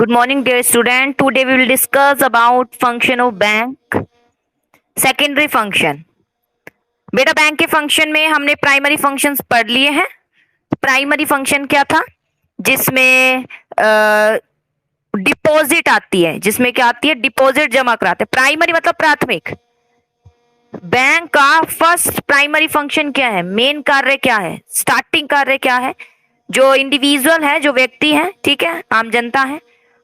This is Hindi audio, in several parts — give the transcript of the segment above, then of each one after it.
Good morning, dear student. Today we will discuss about function of bank. Secondary function. बेटा बैंक के फंक्शन में हमने प्राइमरी फंक्शंस पढ़ लिए हैं. प्राइमरी फंक्शन क्या था? जिसमें डिपॉजिट आती है, जिसमें क्या आती है? डिपॉजिट जमा कराते हैं. प्राइमरी मतलब प्राथमिक. बैंक का फर्स्ट प्राइमरी फंक्शन क्या है? मेन कार्य क्या है? स्टार्टिंग कार्य क्या है? जो इंडिविजुअल है, जो व्यक्ति है, ठीक है, आम जनता है,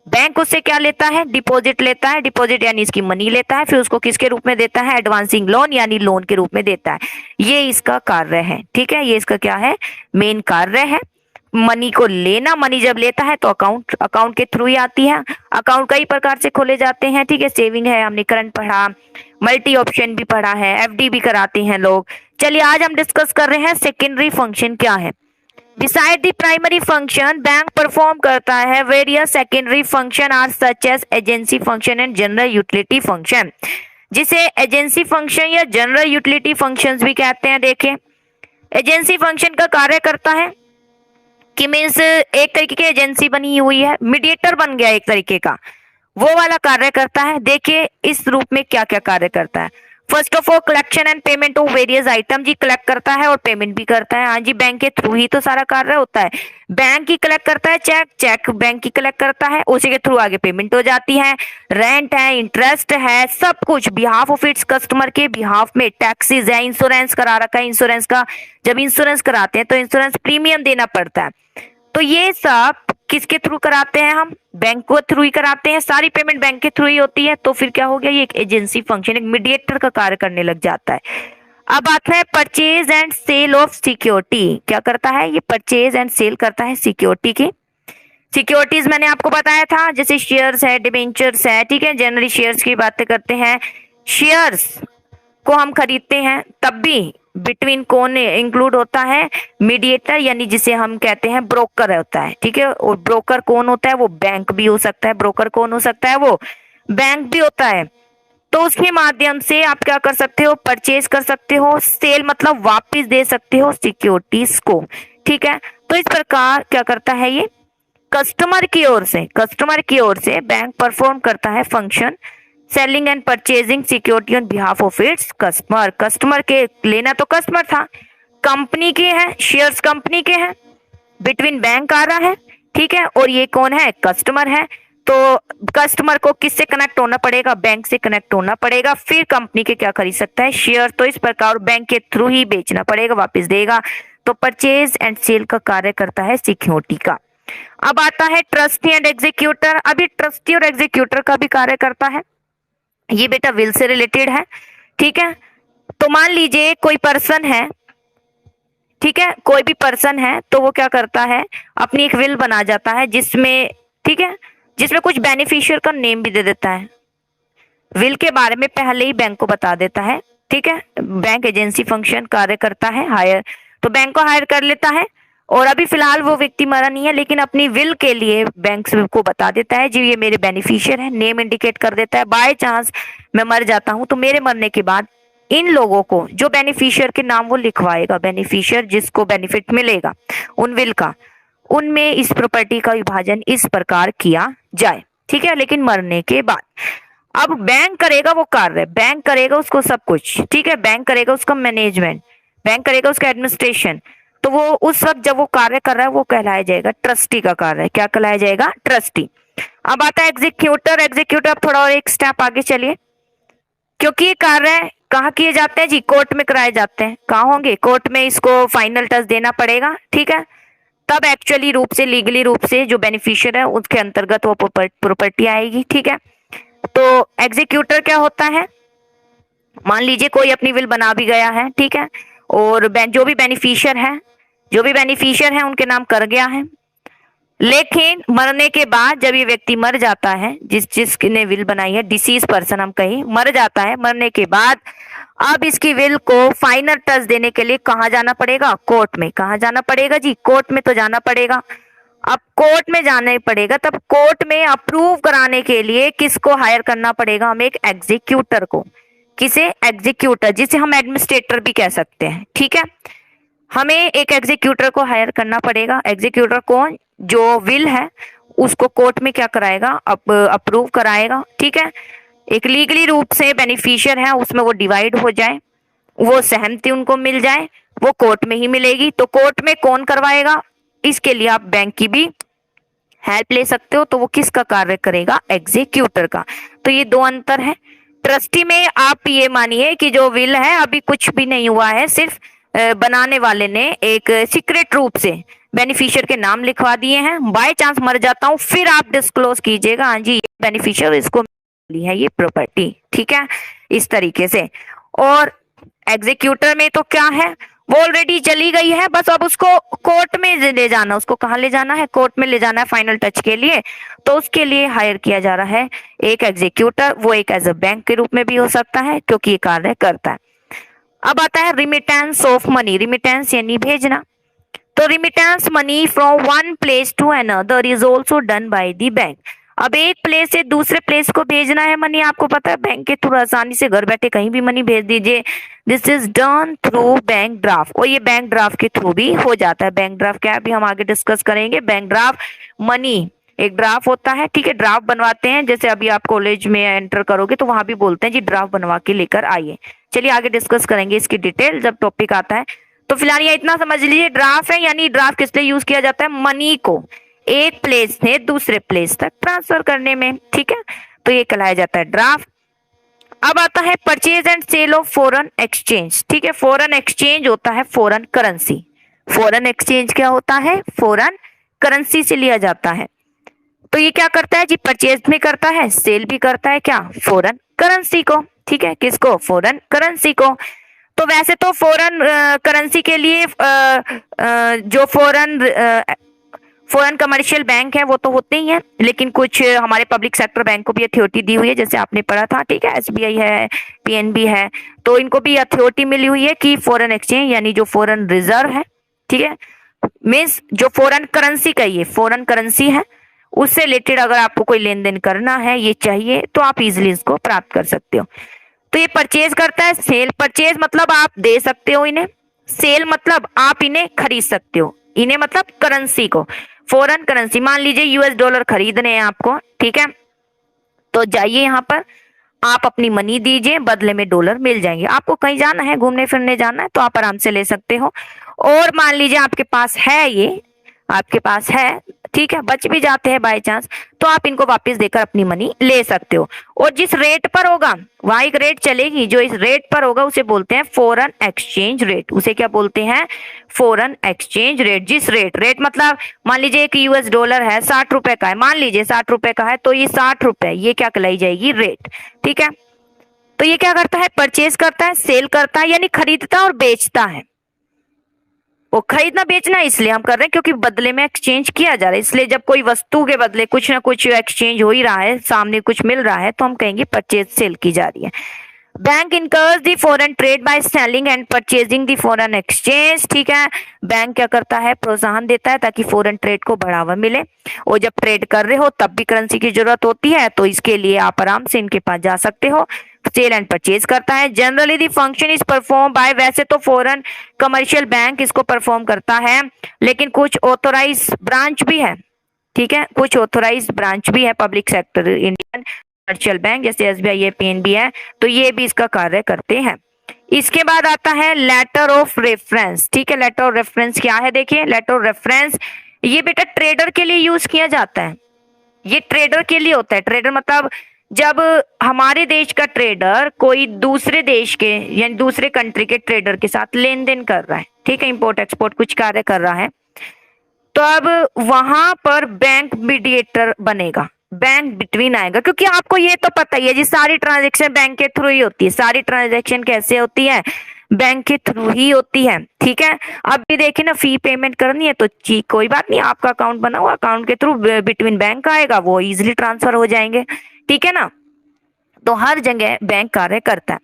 बैंक उससे क्या लेता है? डिपॉजिट लेता है. डिपॉजिट यानी इसकी मनी लेता है, फिर उसको किसके रूप में देता है? एडवांसिंग लोन यानी लोन के रूप में देता है. ये इसका कार्य है. ठीक है, ये इसका क्या है? मेन कार्य है. मनी को लेना. मनी जब लेता है तो अकाउंट के थ्रू ही आती है. अकाउंट कई प्रकार से खोले जाते हैं. ठीक है, सेविंग है, हमने करंट पढ़ा, मल्टी ऑप्शन भी पढ़ा है, एफडी भी कराते हैं लोग. चलिए आज हम डिस्कस कर रहे हैं सेकेंडरी फंक्शन क्या है. Beside the primary function, bank perform करता है various secondary function are such as agency function and general utility function, जिसे एजेंसी फंक्शन या जनरल यूटिलिटी फंक्शंस भी कहते हैं. देखिए, एजेंसी फंक्शन का कार्य करता है कि मीन्स एक तरीके की एजेंसी बनी हुई है, मीडिएटर बन गया एक तरीके का, वो वाला कार्य करता है. देखिए इस रूप में क्या क्या कार्य करता है. First of all collection and payment of various item. जी कलेक्ट करता है और पेमेंट भी करता है. हाँ जी, बैंक के थ्रू ही तो सारा कार्य होता है. बैंक ही कलेक्ट करता है चेक बैंक ही कलेक्ट करता है, उसी के थ्रू आगे पेमेंट हो जाती है. रेंट है, इंटरेस्ट है, सब कुछ बिहाफ ऑफ इट्स कस्टमर के बिहाफ में. टैक्सेस है, इंश्योरेंस करा रखा है. इंश्योरेंस का जब इंश्योरेंस कराते हैं तो इंश्योरेंस प्रीमियम देना पड़ता है. तो ये सब किसके थ्रू कराते हैं? हम बैंक को थ्रू ही कराते हैं. सारी पेमेंट बैंक के थ्रू ही होती है. तो फिर क्या हो गया? ये एक एजेंसी फंक्शन, एक मीडिएटर का कार्य करने लग जाता है. अब आता है purchase and sale of security. क्या करता है? ये परचेज एंड सेल करता है सिक्योरिटी की. सिक्योरिटीज मैंने आपको बताया था, जैसे शेयर्स है, डिबेंचर्स है. ठीक है, जनरली शेयर्स की बातें करते हैं. शेयर्स को हम खरीदते हैं तब भी बिटवीन कौन इंक्लूड होता है? मीडिएटर, यानी जिसे हम कहते हैं ब्रोकर होता है. ठीक है, और ब्रोकर कौन होता है? वो बैंक भी हो सकता है. ब्रोकर कौन हो सकता है? वो बैंक भी होता है. तो उसके माध्यम से आप क्या कर सकते हो? परचेज कर सकते हो. सेल मतलब वापस दे सकते हो सिक्योरिटीज को. ठीक है, तो इस प्रकार क्या करता है? ये कस्टमर की ओर से बैंक परफॉर्म करता है function selling and purchasing security on behalf of its customer. Customer के लेना तो कस्टमर था, कंपनी के हैं, शेयर्स कंपनी के हैं, बिटवीन बैंक आ रहा है. ठीक है, और ये कौन है? कस्टमर है. तो कस्टमर को किससे कनेक्ट होना पड़ेगा? बैंक से कनेक्ट होना पड़ेगा. फिर कंपनी के क्या खरीद सकता है? शेयर. तो इस प्रकार बैंक के थ्रू ही बेचना पड़ेगा, वापस देगा. तो परचेज एंड सेल का कार्य करता है सिक्योरिटी का. अब आता है ट्रस्टी एंड एग्जीक्यूटर. अभी ट्रस्टी और एग्जीक्यूटर का भी कार्य करता है. ये बेटा विल से रिलेटेड है. ठीक है, तो मान लीजिए कोई पर्सन है. ठीक है, कोई भी पर्सन है तो वो क्या करता है? अपनी एक विल बना जाता है जिसमें, ठीक है, जिसमें कुछ बेनिफिशियर का नेम भी दे देता है. विल के बारे में पहले ही बैंक को बता देता है. ठीक है, बैंक एजेंसी फंक्शन कार्य करता है. हायर, तो बैंक को हायर कर लेता है. और अभी फिलहाल वो व्यक्ति मरा नहीं है, लेकिन अपनी विल के लिए बैंक को बता देता है जी ये मेरे बेनिफिशियर है. नेम इंडिकेट कर देता है. बाय चांस मैं मर जाता हूं तो मेरे मरने के बाद इन लोगों को, जो बेनिफिशियर के नाम वो लिखवाएगा, बेनिफिशियर जिसको बेनिफिट मिलेगा उन विल का, उनमें इस प्रॉपर्टी का विभाजन इस प्रकार किया जाए. ठीक है, लेकिन मरने के बाद. अब बैंक करेगा वो कार्य, बैंक करेगा उसको सब कुछ. ठीक है, बैंक करेगा उसका मैनेजमेंट, बैंक करेगा उसका एडमिनिस्ट्रेशन. तो वो उस वक्त जब वो कार्य कर रहा है वो कहलाया जाएगा ट्रस्टी का कार्य. क्या कहलाया जाएगा? ट्रस्टी. अब आता है एग्जीक्यूटर. एग्जीक्यूटर थोड़ा और एक स्टेप आगे चलिए, क्योंकि ये कार्य कहाँ किए जाते हैं? जी कोर्ट में कराए जाते हैं. कहाँ होंगे? कोर्ट में इसको फाइनल टच देना पड़ेगा. ठीक है, तब एक्चुअली रूप से, लीगली रूप से जो बेनिफिशियर है उसके अंतर्गत वो प्रॉपर्टी आएगी. ठीक है, तो एग्जीक्यूटर क्या होता है? मान लीजिए कोई अपनी विल बना भी गया है. ठीक है, और जो भी बेनिफिशियर है उनके नाम कर गया है, लेकिन मरने के बाद जब ये व्यक्ति मर जाता है, जिसने विल बनाई है, डिसीज पर्सन हम कहीं, मर जाता है, मरने के बाद अब इसकी विल को फाइनल टच देने के लिए कहाँ जाना पड़ेगा? कोर्ट में. कहाँ जाना पड़ेगा? जी कोर्ट में तो जाना पड़ेगा. अब कोर्ट में जाना पड़ेगा, तब कोर्ट में अप्रूव कराने के लिए किसको हायर करना पड़ेगा? हमें एक एग्जीक्यूटर को. किसे? एग्जीक्यूटर, जिसे हम एडमिनिस्ट्रेटर भी कह सकते हैं. ठीक है, हमें एक एग्जीक्यूटर को हायर करना पड़ेगा. एग्जीक्यूटर कौन? जो विल है उसको कोर्ट में क्या कराएगा, अप्रूव कराएगा, ठीक है। एक लीगली रूप से बेनिफिशियर है उसमें वो डिवाइड हो जाए, वो सहमति उनको मिल जाए, वो कोर्ट में ही मिलेगी। तो कोर्ट में कौन करवाएगा, इसके लिए आप बैंक की भी हेल्प ले सकते हो। तो वो किसका कार्य करेगा, एग्जीक्यूटर का। तो ये दो अंतर है। ट्रस्टी में आप ये मानिए कि जो विल है अभी कुछ भी नहीं हुआ है, सिर्फ बनाने वाले ने एक सीक्रेट रूप से बेनिफिशियर के नाम लिखवा दिए हैं। बाय चांस मर जाता हूं फिर आप डिस्क्लोज कीजिएगा, हाँ जी बेनिफिशियर इसको मिली है ये प्रॉपर्टी, ठीक है, इस तरीके से। और एग्जीक्यूटर में तो क्या है, वो ऑलरेडी चली गई है, बस अब उसको कोर्ट में ले जाना, उसको कहाँ ले जाना है, कोर्ट में ले जाना है फाइनल टच के लिए। तो उसके लिए हायर किया जा रहा है एक एग्जीक्यूटर, वो एक एज अ बैंक के रूप में भी हो सकता है क्योंकि ये कार्य करता है। अब आता है रिमिटेंस ऑफ मनी। रिमिटेंस यानी भेजना। तो remittance money from one place to another is also done by the bank. अब एक प्लेस से दूसरे प्लेस को भेजना है मनी, आपको पता है बैंक के थ्रू आसानी से घर बैठे कहीं भी मनी भेज दीजिए। This is done through bank draft, और ये बैंक ड्राफ्ट के थ्रू भी हो जाता है। बैंक ड्राफ्ट क्या है अभी हम आगे डिस्कस करेंगे। बैंक ड्राफ्ट मनी एक ड्राफ्ट होता है, ठीक है, ड्राफ्ट बनवाते हैं। जैसे अभी आप कॉलेज में एंटर करोगे तो वहां भी बोलते हैं जी ड्राफ्ट बनवा के लेकर आइए। चलिए आगे डिस्कस करेंगे इसकी डिटेल जब टॉपिक आता है। तो फिलहाल ये इतना समझ लीजिए, ड्राफ्ट है यानी ड्राफ्ट किस लिए यूज किया जाता है, मनी को एक प्लेस से दूसरे प्लेस तक ट्रांसफर करने में, ठीक है, तो ये कहलाया जाता है ड्राफ्ट। अब आता है purchase and sale of foreign exchange, ठीक है। फॉरेन एक्सचेंज होता है फॉरेन करेंसी। फॉरेन एक्सचेंज क्या होता है, फॉरेन करेंसी से लिया जाता है। तो ये क्या करता है जी, परचेज भी करता है, सेल भी करता है, क्या, फॉरेन करेंसी को, ठीक है, किसको, फॉरेन करेंसी को। तो वैसे तो फॉरेन करेंसी के लिए जो फॉरेन कमर्शियल बैंक है वो तो होते ही हैं, लेकिन कुछ हमारे पब्लिक सेक्टर बैंक को भी अथॉरिटी दी हुई है, जैसे आपने पढ़ा था, ठीक है, एसबीआई है, पीएनबी है, तो इनको भी अथॉरिटी मिली हुई है कि फॉरेन एक्सचेंज यानी जो फॉरेन रिजर्व है, ठीक है, मीन्स जो फॉरेन करेंसी का ये फॉरेन करेंसी है उससे रिलेटेड अगर आपको कोई लेन देन करना है, ये चाहिए, तो आप इजिली इसको प्राप्त कर सकते हो। तो ये परचेज करता है। सेल, परचेज मतलब आप दे सकते हो इन्हें, सेल मतलब आप इन्हें खरीद सकते हो, इन्हें मतलब करेंसी को, फॉरेन करेंसी। मान लीजिए यूएस डॉलर खरीदने हैं आपको, ठीक है, तो जाइए यहाँ पर आप अपनी मनी दीजिए, बदले में डॉलर मिल जाएंगे। आपको कहीं जाना है, घूमने फिरने जाना है, तो आप आराम से ले सकते हो। और मान लीजिए आपके पास है, ये आपके पास है, ठीक है, बच भी जाते हैं बाय चांस, तो आप इनको वापस देकर अपनी मनी ले सकते हो। और जिस रेट पर होगा वहां एक रेट चलेगी, जो इस रेट पर होगा उसे बोलते हैं फॉरेन एक्सचेंज रेट। उसे क्या बोलते हैं, फॉरेन एक्सचेंज रेट। जिस रेट मतलब मान लीजिए एक यूएस डॉलर है 60 रुपए का है, मान लीजिए 60 रुपए का है, तो ये 60 रुपए ये क्या कहलाई जाएगी, रेट, ठीक है। तो ये क्या करता है, परचेज करता है, सेल करता है, यानी खरीदता और बेचता है। वो खरीदना बेचना इसलिए हम कर रहे हैं क्योंकि बदले में एक्सचेंज किया जा रहा है, इसलिए जब कोई वस्तु के बदले कुछ ना कुछ एक्सचेंज हो ही रहा है, सामने कुछ मिल रहा है, तो हम कहेंगे परचेज सेल की जा रही है। Bank incurs the foreign trade by selling and purchasing the foreign exchange, ठीक है। बैंक क्या करता है, प्रोत्साहन देता है ताकि फॉरेन ट्रेड को बढ़ावा मिले। और जब ट्रेड कर रहे हो तब भी करेंसी की जरूरत होती है, तो इसके लिए आप आराम से इनके पास जा सकते हो। सेल एंड परचेज करता है। Generally the function is perform by, वैसे तो फॉरेन कमर्शियल बैंक इसको परफॉर्म करता है, लेकिन कुछ ऑथोराइज ब्रांच भी है, ठीक है, कुछ ऑथोराइज ब्रांच भी है public sector Indian commercial bank, जैसे एसबीआई है, पीएनबी है, तो ये भी इसका कार्य करते हैं। इसके बाद आता है लेटर ऑफ रेफरेंस, ठीक है। लेटर ऑफ रेफरेंस क्या है, देखिए, लेटर ऑफ रेफरेंस ये बेटा ट्रेडर के लिए यूज किया जाता है। ये ट्रेडर के लिए होता है। ट्रेडर मतलब जब हमारे देश का ट्रेडर कोई दूसरे देश के यानी दूसरे कंट्री के ट्रेडर के साथ लेन देन कर रहा है, ठीक है, इंपोर्ट एक्सपोर्ट कुछ कार्य कर रहा है, तो अब वहां पर बैंक मीडिएटर बनेगा, बैंक बिटवीन आएगा। क्योंकि आपको ये तो पता ही है जी, सारी ट्रांजेक्शन बैंक के थ्रू ही होती है। सारी ट्रांजेक्शन कैसे होती है, बैंक के थ्रू ही होती है, ठीक है। अब भी देखिए ना, फी पेमेंट करनी है तो कोई बात नहीं, आपका अकाउंट बना हुआ, अकाउंट के थ्रू बिटवीन बैंक आएगा, वो इजिली ट्रांसफर हो जाएंगे, ठीक है ना। तो हर जगह बैंक कार्य करता है।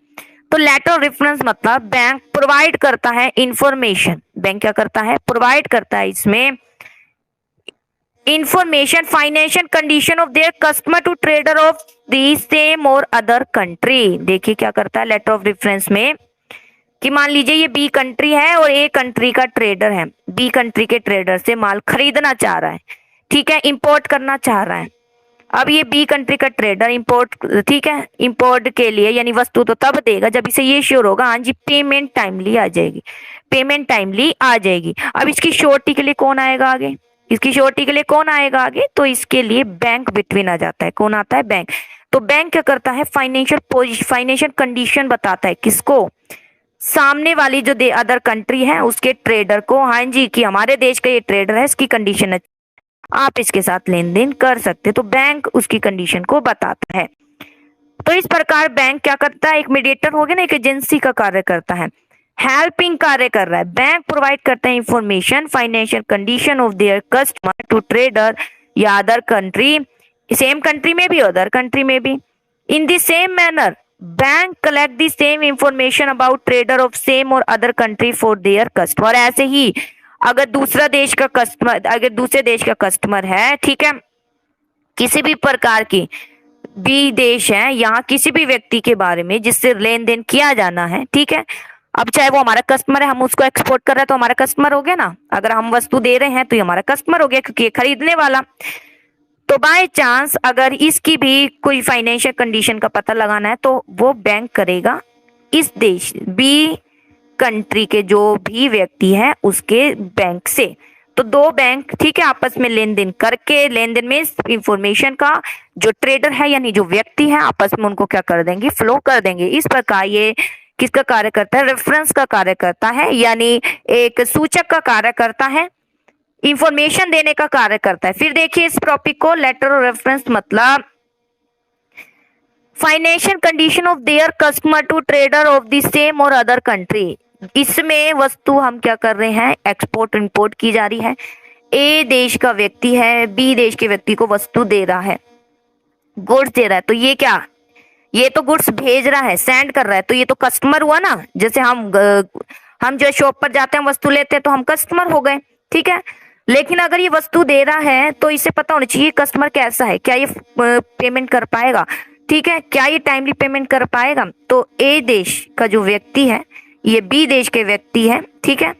तो लेटर ऑफ रेफरेंस मतलब बैंक प्रोवाइड करता है इंफॉर्मेशन। बैंक क्या करता है, प्रोवाइड करता है इसमें information, financial condition of their customer to trader of the same और अदर कंट्री। देखिए क्या करता है लेटर ऑफ रेफरेंस में, कि मान लीजिए ये बी कंट्री है और ए कंट्री का ट्रेडर है, बी कंट्री के ट्रेडर से माल खरीदना चाह रहा है, ठीक है, इंपोर्ट करना चाह रहा है। अब ये बी कंट्री का ट्रेडर इंपोर्ट, ठीक है, इंपोर्ट के लिए यानी वस्तु तो तब देगा जब इसे ये श्योर होगा हाँ जी पेमेंट टाइमली आ जाएगी, पेमेंट टाइमली आ जाएगी। अब इसकी श्योरिटी के लिए कौन आएगा आगे, इसकी श्योरिटी के लिए कौन आएगा आगे, तो इसके लिए बैंक बिटवीन आ जाता है। कौन आता है, बैंक। तो बैंक क्या करता है, फाइनेंशियल कंडीशन बताता है किसको, सामने वाली जो अदर कंट्री है उसके ट्रेडर को, हाँ जी कि हमारे देश का ये ट्रेडर है, इसकी कंडीशन आप इसके साथ लेन देन कर सकते, तो बैंक उसकी कंडीशन को बताता है। तो इस प्रकार बैंक क्या करता है, एक मीडिएटर हो गया ना, एक एजेंसी का कार्य करता है, हेल्पिंग कार्य कर रहा है। बैंक प्रोवाइड करता है information financial condition of their customer to trader या अदर कंट्री, सेम कंट्री में भी अदर कंट्री में भी। In the same manner bank collect the same information about trader of same और other country for their customer. ऐसे ही अगर दूसरे देश का कस्टमर है, ठीक है, किसी भी प्रकार की भी देश है, यहाँ किसी भी व्यक्ति के बारे में जिससे लेन देन किया जाना है, ठीक है, अब चाहे वो हमारा कस्टमर है, हम उसको एक्सपोर्ट कर रहे हैं तो हमारा कस्टमर हो गया ना, अगर हम वस्तु दे रहे हैं तो ये हमारा कस्टमर हो गया क्योंकि ये खरीदने वाला। तो बाय चांस अगर इसकी भी कोई फाइनेंशियल कंडीशन का पता लगाना है तो वो बैंक करेगा इस देश बी कंट्री के जो भी व्यक्ति है उसके बैंक से। तो दो बैंक, ठीक है, आपस में लेन देन करके, लेन देन में इंफॉर्मेशन का जो ट्रेडर है यानी जो व्यक्ति है आपस में उनको क्या कर देंगे, फ्लो कर देंगे। इस प्रकार ये किसका कार्य करता है, रेफरेंस का कार्य करता है, यानी एक सूचक का कार्य करता है, इंफॉर्मेशन देने का कार्य करता है। फिर देखिए इस टॉपिक को, लेटर और रेफरेंस मतलब financial condition of their customer to trader of the same और अदर कंट्री। इसमें वस्तु हम क्या कर रहे हैं, एक्सपोर्ट इंपोर्ट की जा रही है। ए देश का व्यक्ति है, बी देश के व्यक्ति को वस्तु दे रहा है, गुड्स दे रहा है, तो ये क्या, ये तो गुड्स भेज रहा है, सेंड कर रहा है, तो ये तो कस्टमर हुआ ना। जैसे हम जो शॉप पर जाते हैं वस्तु लेते हैं तो हम कस्टमर हो गए, ठीक है। लेकिन अगर ये वस्तु दे रहा है तो इसे पता होना चाहिए कस्टमर कैसा है, क्या ये पेमेंट कर पाएगा, ठीक है, क्या ये टाइमली पेमेंट कर पाएगा। तो ए देश का जो व्यक्ति है ये बी देश के व्यक्ति है, ठीक है,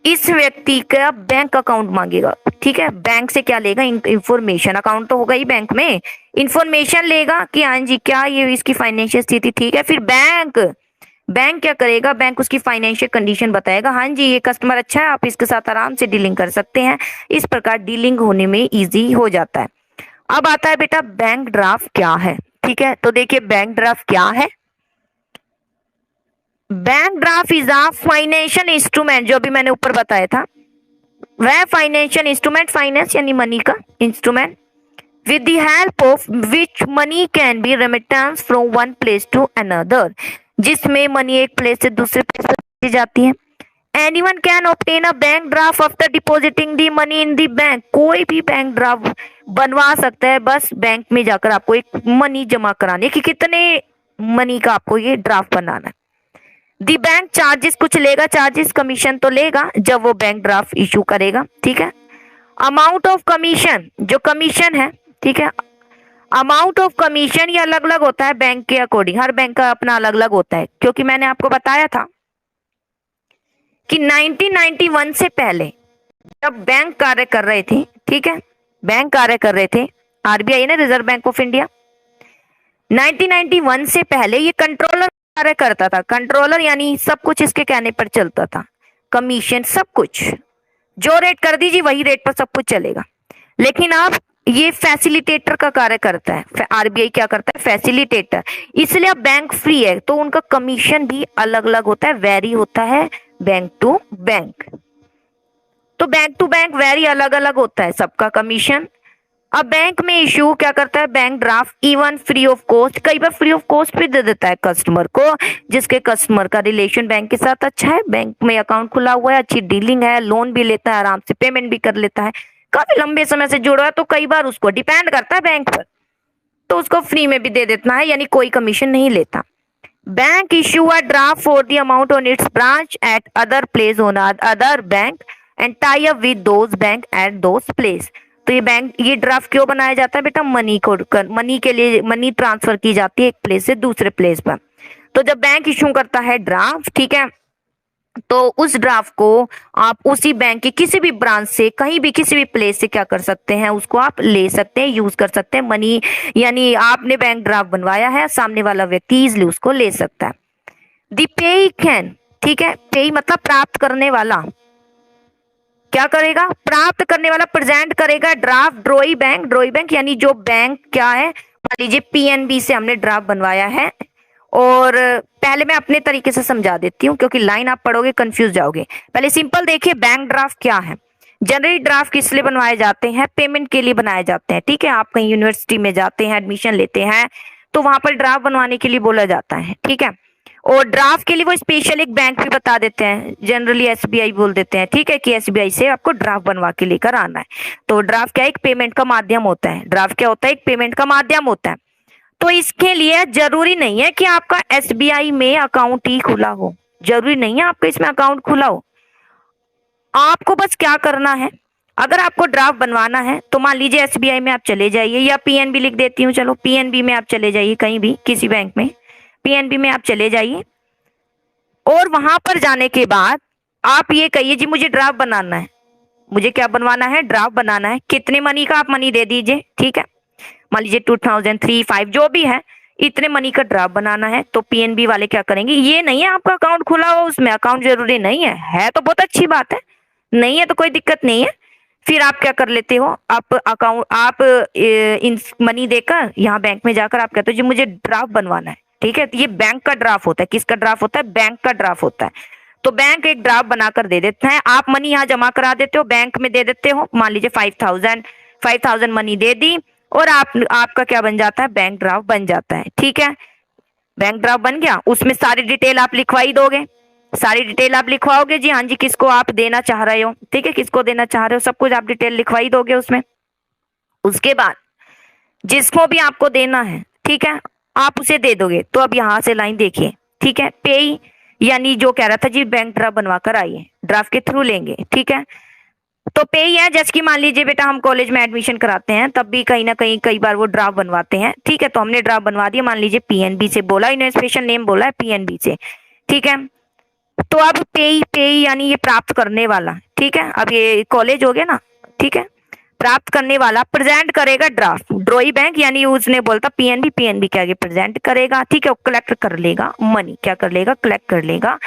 इस व्यक्ति का बैंक अकाउंट मांगेगा, ठीक है, बैंक से क्या लेगा, इंफॉर्मेशन, अकाउंट तो होगा ही बैंक में, इंफॉर्मेशन लेगा कि हाँ जी क्या ये इसकी फाइनेंशियल स्थिति ठीक है। फिर बैंक क्या करेगा, बैंक उसकी फाइनेंशियल कंडीशन बताएगा, हाँ जी ये कस्टमर अच्छा है, आप इसके साथ आराम से डीलिंग कर सकते हैं। इस प्रकार डीलिंग होने में इजी हो जाता है। अब आता है बेटा बैंक ड्राफ्ट क्या है, ठीक है। तो देखिए बैंक ड्राफ्ट क्या है, bank draft is a financial instrument, जो अभी मैंने ऊपर बताया था, वह फाइनेंशियल इंस्ट्रूमेंट, फाइनेंस यानी मनी का instrument, with the help of which money can be remittance from one place to another, जिसमें मनी एक प्लेस से दूसरे प्लेस पर भेजी जाती है। Anyone can obtain a bank draft after depositing the money in the bank, कोई भी बैंक ड्राफ्ट बनवा सकता है, बस बैंक में जाकर आपको एक मनी जमा करानी है कि कितने मनी का आपको ये ड्राफ्ट बनाना है। दी बैंक चार्जेस, कुछ लेगा चार्जेस, कमीशन तो लेगा जब वो बैंक ड्राफ्ट इशू करेगा, ठीक है। अमाउंट ऑफ कमीशन, जो कमीशन है, ठीक है, अमाउंट ऑफ कमीशन ये अलग अलग होता है बैंक के अकॉर्डिंग, हर बैंक का अपना अलग अलग होता है, क्योंकि मैंने आपको बताया था कि 1991 से पहले जब बैंक कार्य कर रहे थे, ठीक है, बैंक कार्य कर रहे थे, आरबीआई ना, रिजर्व बैंक ऑफ इंडिया, 1991 से पहले ये कंट्रोलर कार्य करता था। कंट्रोलर यानी सब कुछ इसके कहने पर चलता था, कमीशन सब कुछ, जो रेट कर दीजिए वही रेट पर सब कुछ चलेगा। लेकिन अब ये फैसिलिटेटर का कार्य करता है, आरबीआई क्या करता है, फैसिलिटेटर, इसलिए अब बैंक फ्री है तो उनका कमीशन भी अलग अलग होता है, वेरी होता है बैंक टू बैंक। तो बैंक टू बैंक वेरी अलग अलग होता है सबका कमीशन। अब बैंक में इशू क्या करता है, bank draft even free of cost, कई बार फ्री ऑफ कॉस्ट भी दे देता है कस्टमर को, जिसके कस्टमर का रिलेशन बैंक के साथ अच्छा है, बैंक में अकाउंट खुला हुआ है, अच्छी डीलिंग है, लोन भी लेता है, आराम से पेमेंट भी कर लेता है, काफी लंबे समय से जुड़ा है, तो कई बार उसको डिपेंड करता है बैंक पर, तो उसको फ्री में भी दे देता है, यानी कोई कमीशन नहीं लेता। Bank issue a draft for the amount on it's branch at other place on other bank and tie up with those bank at those place. तो ये ड्राफ्ट क्यों बनाया जाता है बेटा, मनी के लिए, मनी ट्रांसफर की जाती है एक प्लेस से दूसरे प्लेस पर। तो जब बैंक इशू करता है ड्राफ्ट, ठीक है, तो उस ड्राफ्ट को आप उसी बैंक के किसी भी ब्रांच से, कहीं भी, किसी भी प्लेस से क्या कर सकते हैं, उसको आप ले सकते हैं, यूज कर सकते हैं। मनी यानी आपने बैंक ड्राफ्ट बनवाया है, सामने वाला व्यक्ति इजिली उसको ले सकता है। दी पेई कैन, ठीक है, पेई मतलब प्राप्त करने वाला, क्या करेगा, प्राप्त करने वाला प्रेजेंट करेगा ड्राफ्ट ड्रोई बैंक यानी जो बैंक क्या है, मान लीजिए पीएनबी से हमने ड्राफ्ट बनवाया है। और पहले मैं अपने तरीके से समझा देती हूँ, क्योंकि लाइन आप पढ़ोगे कंफ्यूज जाओगे। पहले सिंपल देखिए, बैंक ड्राफ्ट क्या है। जनरली ड्राफ्ट किस लिए बनवाए जाते हैं, पेमेंट के लिए बनाए जाते हैं, ठीक है। आप कहीं यूनिवर्सिटी में जाते हैं, एडमिशन लेते हैं, तो वहां पर ड्राफ्ट बनवाने के लिए बोला जाता है, ठीक है। और ड्राफ्ट के लिए वो स्पेशल एक बैंक भी बता देते हैं, जनरली एसबीआई बोल देते हैं, ठीक है, कि एसबीआई से आपको ड्राफ्ट बनवा के लेकर आना है। तो ड्राफ्ट क्या, एक पेमेंट का माध्यम होता है। ड्राफ्ट क्या होता है, एक पेमेंट का माध्यम होता है। तो इसके लिए जरूरी नहीं है कि आपका एसबीआई में अकाउंट ही खुला हो, जरूरी नहीं है आपका इसमें अकाउंट खुला हो। आपको बस क्या करना है, अगर आपको ड्राफ्ट बनवाना है तो मान लीजिए एसबीआई में आप चले जाइए, या पीएनबी लिख देती हूँ, चलो पीएनबी में आप चले जाइए, कहीं भी किसी बैंक में पीएनबी में आप चले जाइए। और वहां पर जाने के बाद आप ये कहिए जी मुझे ड्राफ्ट बनाना है, मुझे क्या बनवाना है, ड्राफ्ट बनाना है। कितने मनी का, आप मनी दे दीजिए, ठीक है, मान लीजिए 2000, 3, 5 जो भी है, इतने मनी का ड्राफ्ट बनाना है। तो पीएनबी वाले क्या करेंगे, ये नहीं है आपका अकाउंट खुला हो, उसमें अकाउंट जरूरी नहीं है तो बहुत अच्छी बात है, नहीं है तो कोई दिक्कत नहीं है। फिर आप क्या कर लेते हो, आप अकाउंट, आप इन मनी देकर यहाँ बैंक में जाकर आप कहते हो जी मुझे ड्राफ्ट बनवाना है, ठीक है। तो ये बैंक का ड्राफ्ट होता है, किसका ड्राफ्ट होता है, बैंक का ड्राफ्ट होता है। तो बैंक एक ड्राफ्ट बनाकर दे देता है, आप मनी यहाँ जमा करा देते हो, बैंक में दे देते हो, मान लीजिए 5000 मनी दे दी, और आपका क्या बन जाता है, बैंक ड्राफ्ट बन जाता है, ठीक है। बैंक ड्राफ्ट बन गया, उसमें सारी डिटेल आप लिखवाई दोगे, सारी डिटेल आप लिखवाओगे जी, हाँ जी किसको आप देना चाह रहे हो, ठीक है, किसको देना चाह रहे हो, सब कुछ आप डिटेल लिखवाई दोगे उसमें। उसके बाद जिसको भी आपको देना है, ठीक है, आप उसे दे दोगे। तो अब यहाँ से लाइन देखिए, ठीक है, पे यानी जो कह रहा था जी बैंक ड्राफ्ट बनवा कर आइए, ड्राफ्ट के थ्रू लेंगे, ठीक है। तो पे ही है, जैसे कि मान लीजिए बेटा हम कॉलेज में एडमिशन कराते हैं, तब भी कहीं ना कहीं कई बार वो ड्राफ्ट बनवाते हैं, ठीक है। तो हमने ड्राफ्ट बनवा दिया, मान लीजिए पीएनबी से बोला, इन्होंने स्पेशल नेम बोला है पीएनबी से, ठीक है। तो अब पे यानी ये प्राप्त करने वाला, ठीक है, अब ये कॉलेज हो गया ना, ठीक है। प्राप्त करने वाला प्रेजेंट करेगा ड्राफ्ट, ड्रोई बैंक यानी उसने बोलता पीएनबी, पीएनबी क्या आगे प्रेजेंट करेगा, ठीक है, कलेक्ट कर लेगा मनी, क्या कर लेगा, कलेक्ट कर लेगा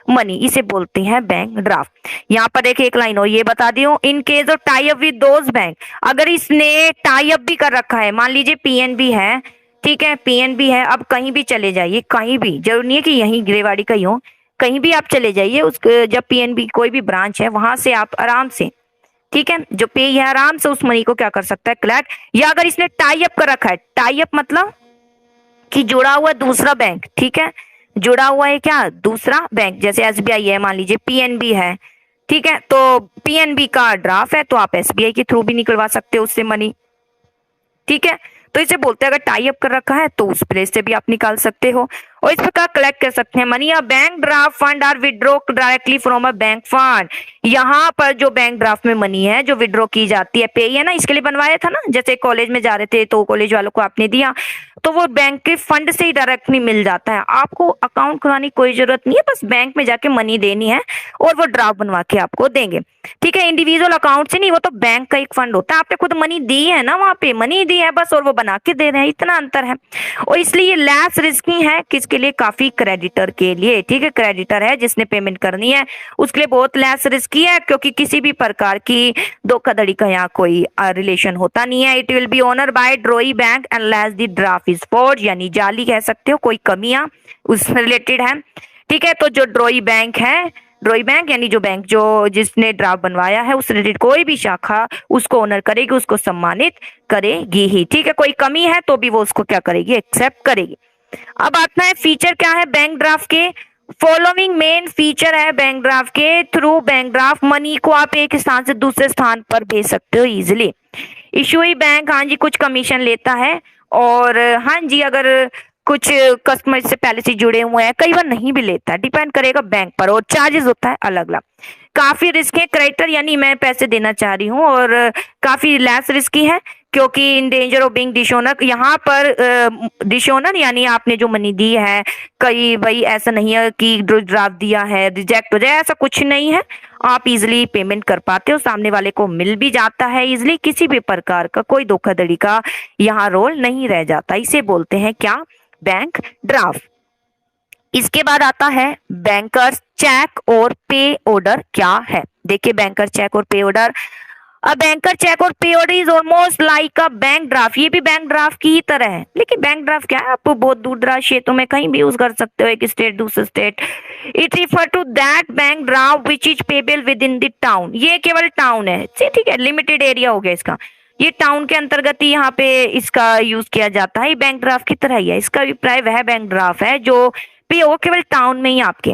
मनी, इसे बोलते हैं बैंक ड्राफ्ट। यहाँ पर देखिए एक लाइन और ये बता दी हूँ, in case of tie up with those bank, अगर इसने टाई अप भी कर रखा है, मान लीजिए पीएनबी है, ठीक है, पीएनबी है, अब कहीं भी चले जाइए, कहीं भी, जरूरी नहीं है कि यहीं ग्रेवाड़ी का ही हो, कहीं भी आप चले जाइए, उस जब पीएनबी कोई भी ब्रांच है वहां से आप आराम से, ठीक है, जो पे है आराम से उस मनी को क्या कर सकता है, कलेक्ट। या अगर इसने टाई अप कर रखा है, टाई अप मतलब कि जुड़ा हुआ है दूसरा बैंक, ठीक है, जुड़ा हुआ है क्या, दूसरा बैंक, जैसे एसबीआई है, मान लीजिए पीएनबी है, ठीक है, तो पीएनबी का ड्राफ्ट है, तो आप एसबीआई के थ्रू भी निकलवा सकते हो उससे मनी, ठीक है। तो इसे बोलते हैं अगर टाई अप कर रखा है तो उस प्लेस से भी आप निकाल सकते हो, और इस प्रकार कलेक्ट कर सकते हैं money. Bank draft fund are withdraw directly from a bank fund, यहाँ पर जो बैंक ड्राफ्ट में मनी है जो विड्रॉ की जाती है, पे है ना, इसके लिए बनवाया था ना, जैसे कॉलेज में जा रहे थे तो कॉलेज वालों को आपने दिया, तो वो बैंक के फंड से ही डायरेक्टली मिल जाता है, आपको अकाउंट खुलाने की कोई जरूरत नहीं है, बस बैंक में जाके मनी देनी है और वो ड्राफ्ट बनवा के आपको देंगे, ठीक है। इंडिविजुअल अकाउंट से नहीं, वो तो बैंक का एक फंड होता है, आपने खुद मनी दी है ना, वहां पे मनी दी है बस, और वो बना के दे रहे हैं, इतना अंतर है। और इसलिए लेस रिस्की है, किसके लिए, काफी क्रेडिटर के लिए, ठीक है, क्रेडिटर है जिसने पेमेंट करनी है उसके लिए बहुत लेस रिस्की है, क्योंकि किसी भी प्रकार की धोखाधड़ी का यहाँ कोई रिलेशन होता नहीं है। It will be honour by drawee bank unless the draft is forge, यानी जाली कह सकते हो, कोई कमियां उससे रिलेटेड है, ठीक है। तो जो ड्रोई बैंक है, ड्रोई बैंक यानी जो बैंक जो जिसने ड्राफ्ट बनवाया है उस रिलेटेड कोई भी शाखा उसको ऑनर करेगी, उसको सम्मानित करेगी ही, ठीक है। कोई कमी है तो भी वो उसको क्या करेगी, एक्सेप्ट करेगी। अब आता है फीचर क्या है बैंक ड्राफ्ट के, फॉलोइंग मेन फीचर है बैंक ड्राफ्ट के, थ्रू बैंक ड्राफ्ट मनी को आप एक स्थान से दूसरे स्थान पर भेज सकते हो इजिली। इशूई बैंक हाँ जी कुछ कमीशन लेता है, और हाँ जी अगर कुछ कस्टमर से पहले से जुड़े हुए हैं कई बार नहीं भी लेता है, डिपेंड करेगा बैंक पर, और चार्जेस होता है अलग अलग। काफी रिस्क है, क्रेडिटर यानी मैं पैसे देना चाह रही हूँ और काफी लेस रिस्की है, क्योंकि in danger of being dishonour, यहाँ पर डिसऑनर यानी आपने जो मनी दी है, कहीं भाई ऐसा नहीं है कि ड्राफ्ट दिया है रिजेक्ट हो जाए, ऐसा कुछ नहीं है। आप इजिली पेमेंट कर पाते हो, सामने वाले को मिल भी जाता है इजिली, किसी भी प्रकार का कोई धोखाधड़ी का यहाँ रोल नहीं रह जाता। इसे बोलते हैं क्या, बैंक ड्राफ्ट। इसके बाद आता है बैंकर्स चेक और पे ऑर्डर क्या है। देखिए बैंकर चेक और पे ऑर्डर, अब बैंकर चेक और pay order is almost like a bank draft. ये भी बैंक ड्राफ्ट की ही तरह है, लेकिन बैंक ड्राफ्ट क्या है, आप बहुत दूर दराज क्षेत्रों में कहीं भी यूज कर सकते हो, एक स्टेट दूसरे state. It refer to that bank draft which is payable within the town. ये केवल टाउन है, ठीक है, लिमिटेड एरिया हो गया इसका, ये टाउन के अंतर्गत ही यहाँ पे इसका यूज किया जाता है। बैंक ड्राफ्ट की तरह ही है, इसका अभिप्राय वह बैंक ड्राफ्ट है जो पे हो केवल टाउन में ही आपके।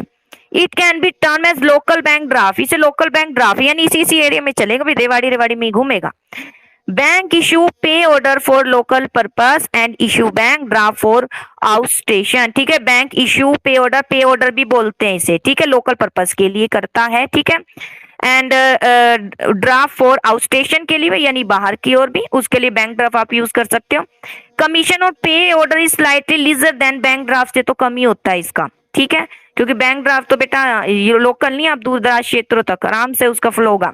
It can be term as local bank draft, इसे लोकल बैंक ड्राफ्ट यानी इसी एरिया में चलेगा, भी रेवाड़ी में ही घूमेगा। बैंक इशू पे order for local purpose and issue bank draft for out station. ठीक है, बैंक इशू पे ऑर्डर भी बोलते हैं इसे, ठीक है, लोकल पर्पस के लिए करता है, ठीक है। And draft for out station के लिए यानी बाहर की ओर भी, उसके लिए बैंक ड्राफ्ट आप यूज कर सकते हो। कमीशन और pay order is slightly lesser than bank draft से तो कम ही होता है इसका, ठीक है, क्योंकि बैंक ड्राफ्ट तो बेटा ये लोकल नहीं, आप दूर दराज क्षेत्रों तक आराम से उसका फ्लो होगा।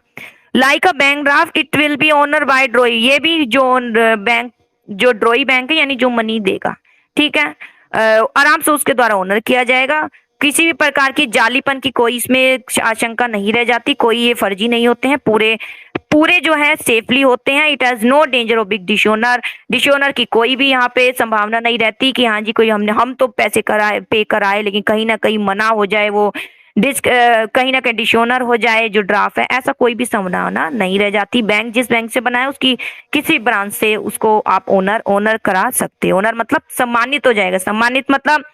Like a bank draft it will be honour by drawee, ये भी जो बैंक जो ड्रॉई बैंक है यानी जो मनी देगा, ठीक है, आराम से उसके द्वारा ऑनर किया जाएगा। किसी भी प्रकार की जालीपन की कोई इसमें आशंका नहीं रह जाती, कोई ये फर्जी नहीं होते हैं, पूरे पूरे जो है सेफली होते हैं। It has no danger of big dishonour की कोई भी यहाँ पे संभावना नहीं रहती कि हाँ जी कोई हम तो पैसे पे कराए लेकिन कहीं ना कहीं मना हो जाए, वो कहीं ना कहीं डिसऑनर हो जाए जो ड्राफ्ट है, ऐसा कोई भी संभावना नहीं रह जाती। बैंक जिस बैंक से बनाए उसकी किसी ब्रांच से उसको आप ओनर करा सकते हो। ओनर मतलब सम्मानित हो जाएगा, सम्मानित मतलब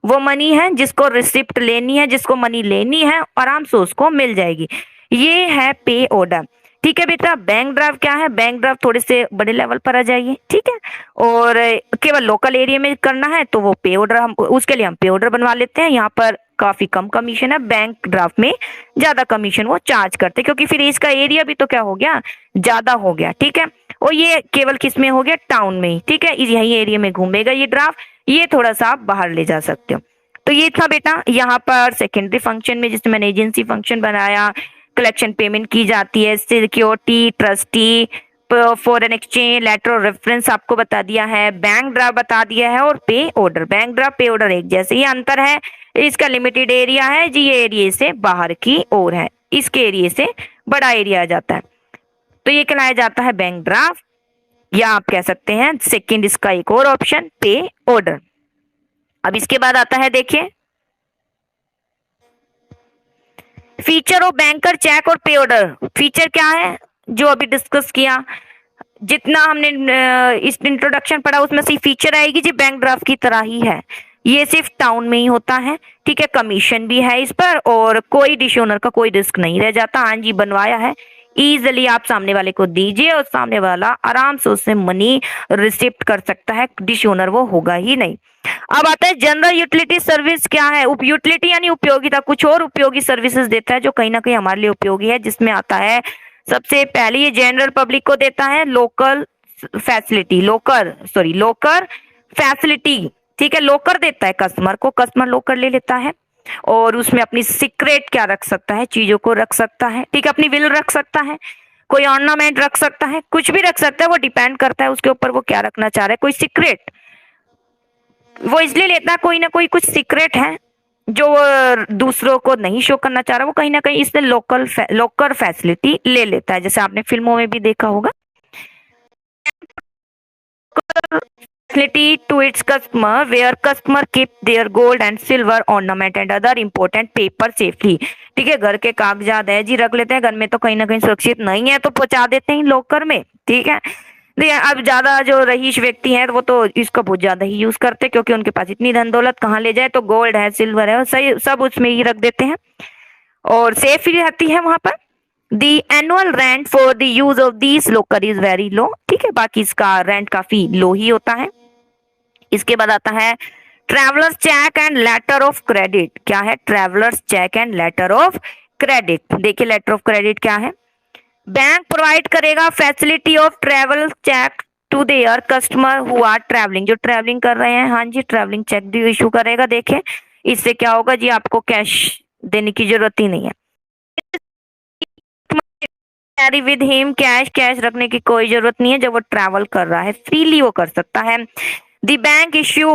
वो मनी है जिसको रिसिप्ट लेनी है, जिसको मनी लेनी है आराम से उसको मिल जाएगी। ये है पे ऑर्डर, ठीक है बेटा। बैंक ड्राफ्ट क्या है, बैंक ड्राफ्ट थोड़े से बड़े लेवल पर आ जाइए, ठीक है, और केवल लोकल एरिया में करना है तो वो पे ऑर्डर, हम उसके लिए हम पे ऑर्डर बनवा लेते हैं। यहाँ पर काफी कम कमीशन है, बैंक ड्राफ्ट में ज्यादा कमीशन वो चार्ज करते हैं, क्योंकि फिर इसका एरिया भी तो क्या हो गया, ज्यादा हो गया, ठीक है। और ये केवल किस में हो गया, टाउन में ही, ठीक है, यही एरिया में घूमेगा ये ड्राफ्ट, ये थोड़ा सा आप बाहर ले जा सकते हो। तो ये था बेटा यहाँ पर सेकेंडरी फंक्शन में, जिसमें मैंने एजेंसी फंक्शन बनाया, कलेक्शन पेमेंट की जाती है, security, trustee, foreign exchange, letter of reference आपको बता दिया है, बैंक ड्राफ्ट बता दिया है, और पे ऑर्डर। बैंक ड्राफ्ट पे ऑर्डर एक जैसे ही, अंतर है इसका लिमिटेड एरिया है जी, ये एरिया से बाहर की ओर है, इसके एरिया से बड़ा एरिया आ जाता है, तो ये कहलाया जाता है बैंक ड्राफ्ट, या आप कह सकते हैं सेकंड इसका एक और ऑप्शन पे ऑर्डर। अब इसके बाद आता है देखिए फीचर ऑफ बैंकर चेक और पे ऑर्डर। फीचर क्या है, जो अभी डिस्कस किया, जितना हमने इस इंट्रोडक्शन पढ़ा उसमें से फीचर आएगी जी, बैंक ड्राफ्ट की तरह ही है, ये सिर्फ टाउन में ही होता है, ठीक है, कमीशन भी है इस पर, और कोई डिसऑनर का कोई रिस्क नहीं रह जाता। हाँ जी बनवाया है, इजिली आप सामने वाले को दीजिए और सामने वाला आराम से उससे मनी रिसिप्ट कर सकता है, डिसऑनर वो होगा ही नहीं। अब आता है जनरल यूटिलिटी सर्विस क्या है, यूटिलिटी यानी उपयोगिता, कुछ और उपयोगी सर्विसेज देता है जो कहीं ना कहीं हमारे लिए उपयोगी है, जिसमें आता है सबसे पहले ये जनरल पब्लिक को देता है लोकल फैसिलिटी, ठीक है, लोकर देता है कस्टमर को, कस्टमर लोकर ले लेता है और उसमें अपनी सीक्रेट क्या रख सकता है, चीजों को रख सकता है, ठीक है, अपनी विल रख सकता है, कोई ऑर्नामेंट रख सकता है, कुछ भी रख सकता है, वो डिपेंड करता है उसके ऊपर वो क्या रखना चाह रहा है। कोई सीक्रेट वो इसलिए लेता है, कोई ना कोई कुछ सीक्रेट है जो दूसरों को नहीं शो करना चाह रहा, वो कहीं ना कहीं इसने लोकर फैसिलिटी ले लेता है, जैसे आपने फिल्मों में भी देखा होगा। Facility to its customer where customer keep their gold and silver ornament and other important paper safely, ठीक है, घर के कागजात है जी रख लेते हैं, घर में तो कहीं ना कहीं सुरक्षित नहीं है तो पहुंचा देते हैं लॉकर में, ठीक है। अब ज्यादा जो रईस व्यक्ति हैं वो तो इसको बहुत ज्यादा ही यूज करते हैं, क्योंकि उनके पास इतनी धन दौलत कहाँ ले जाए, तो गोल्ड है, सिल्वर है, सही सब उसमें ही रख देते हैं और सेफ ही रहती है वहां पर। The annual rent for the use of these locker is very low, ठीक है, बाकी इसका रेंट काफी लो ही होता है। इसके बाद आता है travellers cheque and letter of credit. क्या है, travellers cheque and letter of credit. देखिए लेटर ऑफ क्रेडिट क्या है, बैंक प्रोवाइड करेगा facility of travel cheque to their customer who are travelling, जो ट्रैवलिंग कर रहे हैं, हाँ जी ट्रैवलिंग चेक भी इशू करेगा। देखें इससे क्या होगा जी, आपको कैश देने की जरूरत ही नहीं है। Carry with him cash, cash रखने की कोई जरूरत नहीं है, जब वो ट्रैवल कर रहा है फ्रीली वो कर सकता है। The bank issue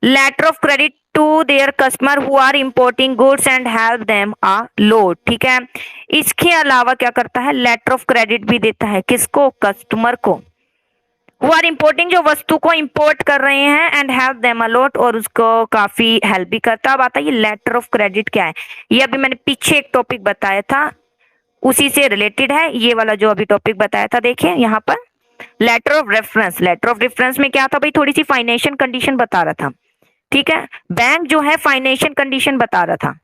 letter of credit to their customer who are importing goods and help them a load, ठीक है। इसके अलावा क्या करता है, लेटर ऑफ क्रेडिट भी देता है, किसको, कस्टमर को, हु आर इम्पोर्टिंग, जो वस्तु को इंपोर्ट कर रहे हैं, and help them a lot, और उसको काफी हेल्प भी करता है। अब आता है ये लेटर ऑफ क्रेडिट क्या है, ये अभी मैंने पीछे एक टॉपिक बताया था उसी से रिलेटेड है ये वाला जो अभी टॉपिक बताया था। देखिए यहाँ पर letter of reference, letter of reference में क्या था भाई, थोड़ी सी फाइनेंशियल कंडीशन बता रहा था, ठीक है। बैंक जो है फाइनेंशियल कंडीशन बता रहा था,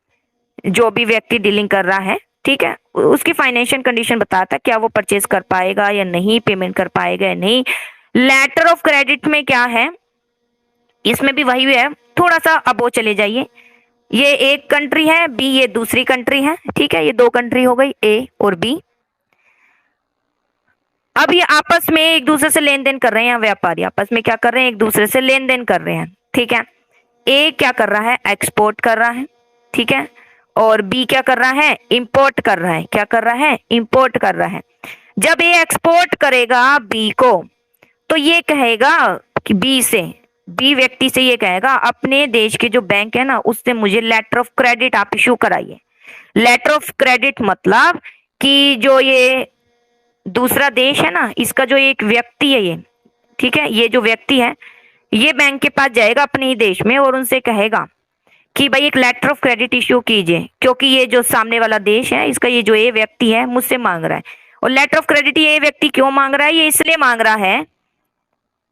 जो भी व्यक्ति डीलिंग कर रहा है, ठीक है, उसकी फाइनेंशियल कंडीशन बताता क्या वो परचेज कर पाएगा या नहीं, पेमेंट कर पाएगा या नहीं। लेटर ऑफ क्रेडिट में क्या है, इसमें भी वही है, थोड़ा सा अब वो चले जाइए, ये एक कंट्री है, बी ये दूसरी कंट्री है, ठीक है, ये दो कंट्री हो गई, ए और बी। अब ये आपस में एक दूसरे से लेन देन कर रहे हैं, व्यापारी आपस में क्या कर रहे हैं, एक दूसरे से लेन देन कर रहे हैं, ठीक है। ए क्या कर रहा है, एक्सपोर्ट कर रहा है, ठीक है, और बी क्या कर रहा है, इंपोर्ट कर रहा है, क्या कर रहा है, इंपोर्ट कर रहा है। जब ए एक्सपोर्ट करेगा बी को, तो ये कहेगा कि बी से, बी व्यक्ति से ये कहेगा अपने देश के जो बैंक है ना उससे मुझे लेटर ऑफ क्रेडिट आप इशू कराइए। लेटर ऑफ क्रेडिट मतलब कि जो ये दूसरा देश है ना, इसका जो एक व्यक्ति है ये, ठीक है, ये जो व्यक्ति है ये बैंक के पास जाएगा अपने ही देश में और उनसे कहेगा कि भाई एक लेटर ऑफ क्रेडिट इश्यू कीजिए, क्योंकि ये जो सामने वाला देश है इसका ये जो ये व्यक्ति है मुझसे मांग रहा है। और लेटर ऑफ क्रेडिट ये व्यक्ति क्यों मांग रहा है, ये इसलिए मांग रहा है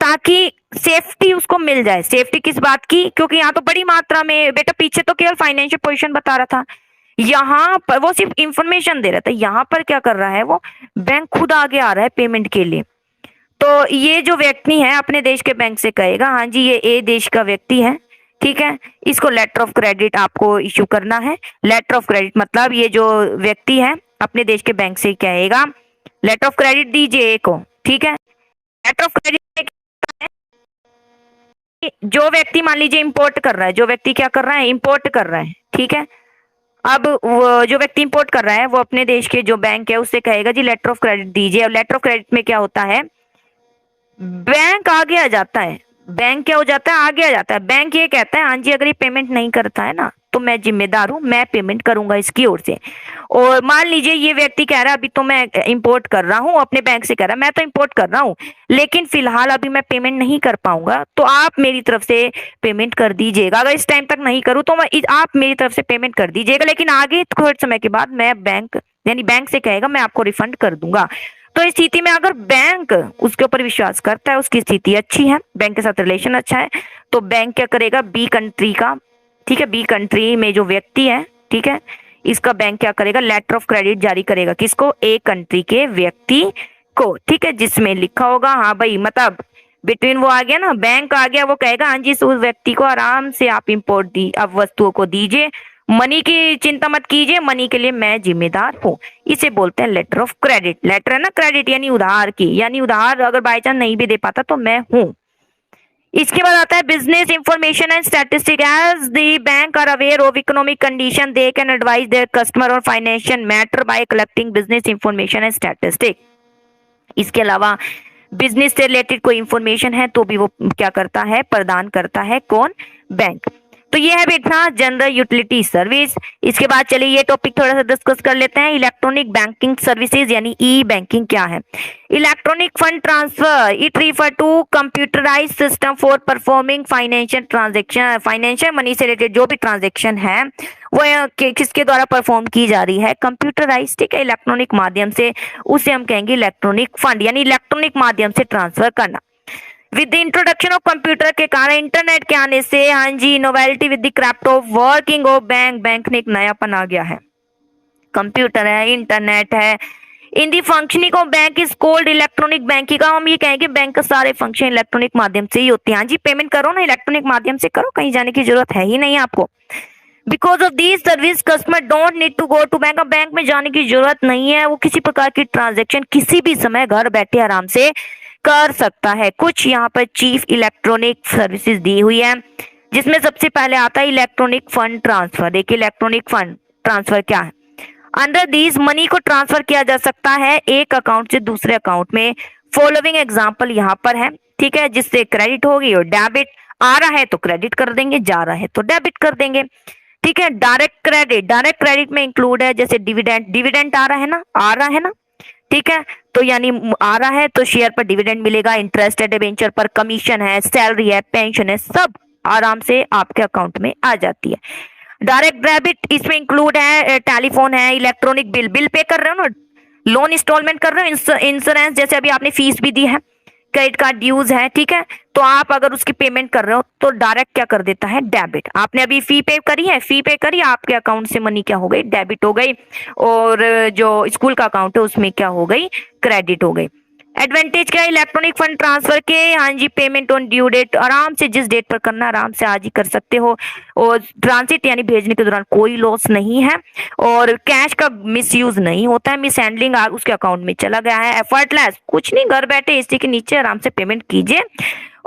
ताकि सेफ्टी उसको मिल जाए। सेफ्टी किस बात की, क्योंकि यहाँ तो बड़ी मात्रा में, बेटा पीछे तो केवल फाइनेंशियल पोजीशन बता रहा था, यहाँ पर वो सिर्फ इंफॉर्मेशन दे रहा था, यहाँ पर क्या कर रहा है वो, बैंक खुद आगे आ रहा है पेमेंट के लिए। तो ये जो व्यक्ति है अपने देश के बैंक से कहेगा हाँ जी ये ए देश का व्यक्ति है, ठीक है, इसको लेटर ऑफ क्रेडिट आपको इश्यू करना है। लेटर ऑफ क्रेडिट मतलब ये जो व्यक्ति है अपने देश के बैंक से कहेगा लेटर ऑफ क्रेडिट दीजिए ए को, ठीक है। लेटर ऑफ क्रेडिट जो व्यक्ति मान लीजिए इंपोर्ट कर रहा है, जो व्यक्ति क्या कर रहा है, इंपोर्ट कर रहा है, ठीक है। अब वो जो व्यक्ति इंपोर्ट कर रहा है वो अपने देश के जो बैंक है उससे कहेगा जी लेटर ऑफ क्रेडिट दीजिए। और लेटर ऑफ क्रेडिट में क्या होता है, बैंक आगे आ जाता है, बैंक क्या हो जाता है, आगे आ जाता है। बैंक ये कहता है हाँ जी अगर ये पेमेंट नहीं करता है ना तो मैं जिम्मेदार हूं, मैं पेमेंट करूंगा इसकी ओर से। और मान लीजिए ये व्यक्ति कह रहा है अभी तो मैं इंपोर्ट कर रहा हूं, अपने बैंक से कह रहा है मैं तो इंपोर्ट कर रहा हूं लेकिन फिलहाल अभी मैं पेमेंट नहीं कर पाऊंगा, तो आप मेरी तरफ से पेमेंट कर दीजिएगा। अगर इस टाइम तक नहीं करूं तो आप मेरी तरफ से पेमेंट कर दीजिएगा, लेकिन आगे थोड़े समय के बाद मैं बैंक यानी बैंक से कहेगा मैं आपको रिफंड कर दूंगा। तो इस स्थिति में अगर बैंक उसके ऊपर विश्वास करता है, उसकी स्थिति अच्छी है, बैंक के साथ रिलेशन अच्छा है, तो बैंक क्या करेगा, बी कंट्री का, ठीक है, बी कंट्री में जो व्यक्ति है, ठीक है, इसका बैंक क्या करेगा, लेटर ऑफ क्रेडिट जारी करेगा, किसको, ए कंट्री के व्यक्ति को, ठीक है, जिसमें लिखा होगा हाँ भाई मतलब बिटवीन वो आ गया ना, बैंक आ गया, वो कहेगा हाँ जी इस व्यक्ति को आराम से आप इंपोर्ट दी अब वस्तुओं को दीजिए, मनी की चिंता मत कीजिए, मनी के लिए मैं जिम्मेदार हूँ। इसे बोलते हैं लेटर ऑफ क्रेडिट। लेटर है ना क्रेडिट यानी उधार की, यानी उधार अगर बाई चांस नहीं भी दे पाता तो मैं हूँ। इसके बाद आता है business information and statistic. As the bank are aware of economic condition they can advise their customer और financial matter by collecting business information and statistic. इसके अलावा बिजनेस से रिलेटेड कोई इंफॉर्मेशन है तो भी वो क्या करता है, प्रदान करता है, कौन, बैंक। तो ये है बेटा जनरल यूटिलिटी सर्विस। इसके बाद चलिए ये टॉपिक थोड़ा सा डिस्कस कर लेते हैं, इलेक्ट्रॉनिक बैंकिंग सर्विसेज यानी ई बैंकिंग क्या है। Electronic fund transfer it refer to computerize system for performing financial transaction. Financial money से रिलेटेड जो भी ट्रांजेक्शन है वो किसके द्वारा परफॉर्म की जा रही है, कंप्यूटराइज, ठीक है, इलेक्ट्रॉनिक माध्यम से, उसे हम कहेंगे इलेक्ट्रॉनिक फंड यानी इलेक्ट्रॉनिक माध्यम से ट्रांसफर करना। With the introduction of computer के कारण, इंटरनेट के आने से, हाँ जी, novelty with the craft of working of bank, bank में एक नयापन आ गया है, कंप्यूटर है, इंटरनेट है। In the functioning of bank is called electronic banking. हम ये कहेंगे बैंक का सारे फंक्शन इलेक्ट्रॉनिक माध्यम से ही होते हैं। हाँ जी पेमेंट करो ना इलेक्ट्रॉनिक माध्यम से करो, कहीं जाने की जरूरत है ही नहीं आपको। Because of this service customer don't need to go to bank. Bank में जाने की जरूरत नहीं है, वो किसी प्रकार की ट्रांजेक्शन किसी भी समय घर बैठे आराम से कर सकता है। कुछ यहाँ पर चीफ इलेक्ट्रॉनिक सर्विसेज दी हुई है, जिसमें सबसे पहले आता है इलेक्ट्रॉनिक फंड ट्रांसफर। देखिए इलेक्ट्रॉनिक फंड ट्रांसफर क्या है। अंडर दीज मनी को ट्रांसफर किया जा सकता है एक अकाउंट से दूसरे अकाउंट में। फॉलोइंग एग्जांपल यहाँ पर है, ठीक है, जिससे क्रेडिट होगी और डेबिट। आ रहा है तो क्रेडिट कर देंगे, जा रहा है तो डेबिट कर देंगे, ठीक है। डायरेक्ट क्रेडिट में इंक्लूड है जैसे डिविडेंड आ रहा है ना, ठीक है, तो यानी आ रहा है तो शेयर पर डिविडेंड मिलेगा, इंटरेस्ट है डिबेंचर पर, कमीशन है, सैलरी है, पेंशन है, सब आराम से आपके अकाउंट में आ जाती है। डायरेक्ट डेबिट इसमें इंक्लूड है टेलीफोन है, इलेक्ट्रॉनिक बिल पे कर रहे हो ना, लोन इंस्टॉलमेंट कर रहे हो, इंश्योरेंस जैसे अभी आपने फीस भी दी है, क्रेडिट कार्ड ड्यूज है, ठीक है, तो आप अगर उसकी पेमेंट कर रहे हो तो डायरेक्ट क्या कर देता है, डेबिट। आपने अभी फी पे करी, आपके अकाउंट से मनी क्या हो गई, डेबिट हो गई, और जो स्कूल का अकाउंट है उसमें क्या हो गई, क्रेडिट हो गई। एडवांटेज क्या है इलेक्ट्रॉनिक फंड ट्रांसफर के, हाँ जी, पेमेंट ऑन ड्यू डेट, आराम से जिस डेट पर करना आराम से आज ही कर सकते हो, और ट्रांसिट यानी भेजने के दौरान कोई लॉस नहीं है, और कैश का मिसयूज नहीं होता है, मिस हैंडलिंग उसके अकाउंट में चला गया है, एफर्टलेस, कुछ नहीं, घर बैठे इसी के नीचे आराम से पेमेंट कीजिए,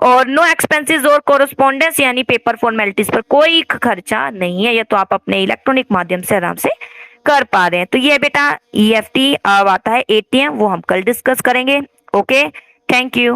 और नो एक्सपेंसेस और कोरस्पॉन्डेंस यानी पेपर फॉर्मेलिटीज पर कोई खर्चा नहीं है, ये तो आप अपने इलेक्ट्रॉनिक माध्यम से आराम से कर पा रहे हैं। तो ये बेटा EFT अब आता है ATM, वो हम कल डिस्कस करेंगे। Okay, thank you.